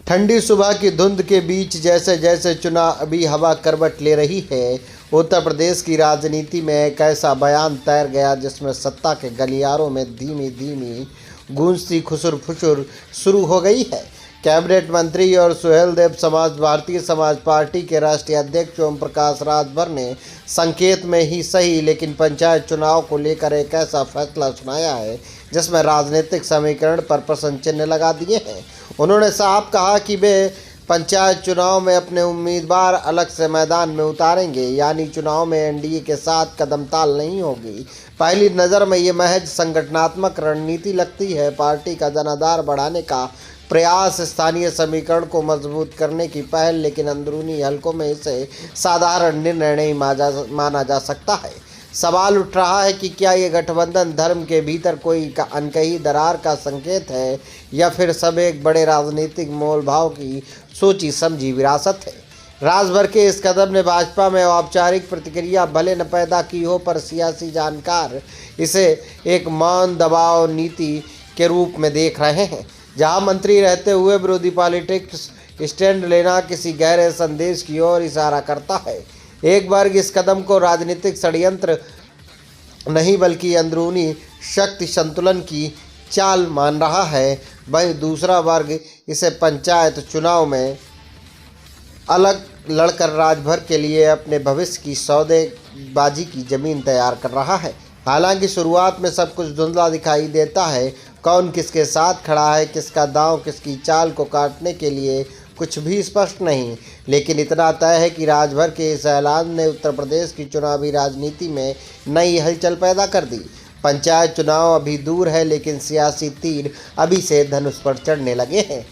ठंडी सुबह की धुंध के बीच जैसे जैसे चुनावी हवा करवट ले रही है, उत्तर प्रदेश की राजनीति में एक ऐसा बयान तैर गया जिसमें सत्ता के गलियारों में धीमी धीमी गूंजती खुसुर फुसुर शुरू हो गई है। कैबिनेट मंत्री और सुहेलदेव भारतीय समाज पार्टी के राष्ट्रीय अध्यक्ष ओम प्रकाश राजभर ने संकेत में ही सही लेकिन पंचायत चुनाव को लेकर एक ऐसा फैसला सुनाया है जिसमें राजनीतिक समीकरण पर प्रश्न चिन्ह लगा दिए हैं। उन्होंने साफ कहा कि वे पंचायत चुनाव में अपने उम्मीदवार अलग से मैदान में उतारेंगे, यानी चुनाव में एनडीए के साथ कदम ताल नहीं होगी। पहली नज़र में ये महज संगठनात्मक रणनीति लगती है, पार्टी का जनाधार बढ़ाने का प्रयास, स्थानीय समीकरण को मजबूत करने की पहल, लेकिन अंदरूनी हलकों में इसे साधारण निर्णय नहीं माना जा सकता है। सवाल उठ रहा है कि क्या ये गठबंधन धर्म के भीतर कोई अनकही दरार का संकेत है या फिर सब एक बड़े राजनीतिक मोल भाव की सोची समझी विरासत है। राजभर के इस कदम ने भाजपा में औपचारिक प्रतिक्रिया भले न पैदा की हो, पर सियासी जानकार इसे एक मौन दबाव नीति के रूप में देख रहे हैं, जहां मंत्री रहते हुए विरोधी पॉलिटिक्स स्टैंड लेना किसी गहरे संदेश की ओर इशारा करता है। एक वर्ग इस कदम को राजनीतिक षड्यंत्र नहीं बल्कि अंदरूनी शक्ति संतुलन की चाल मान रहा है, वहीं दूसरा वर्ग इसे पंचायत चुनाव में अलग लड़कर राजभर के लिए अपने भविष्य की सौदेबाजी की जमीन तैयार कर रहा है। हालांकि शुरुआत में सब कुछ धुंधला दिखाई देता है, कौन किसके साथ खड़ा है, किसका दांव किसकी चाल को काटने के लिए कुछ भी स्पष्ट नहीं, लेकिन इतना तय है कि राजभर के इस ऐलान ने उत्तर प्रदेश की चुनावी राजनीति में नई हलचल पैदा कर दी। पंचायत चुनाव अभी दूर है, लेकिन सियासी तीर अभी से धनुष पर चढ़ने लगे हैं।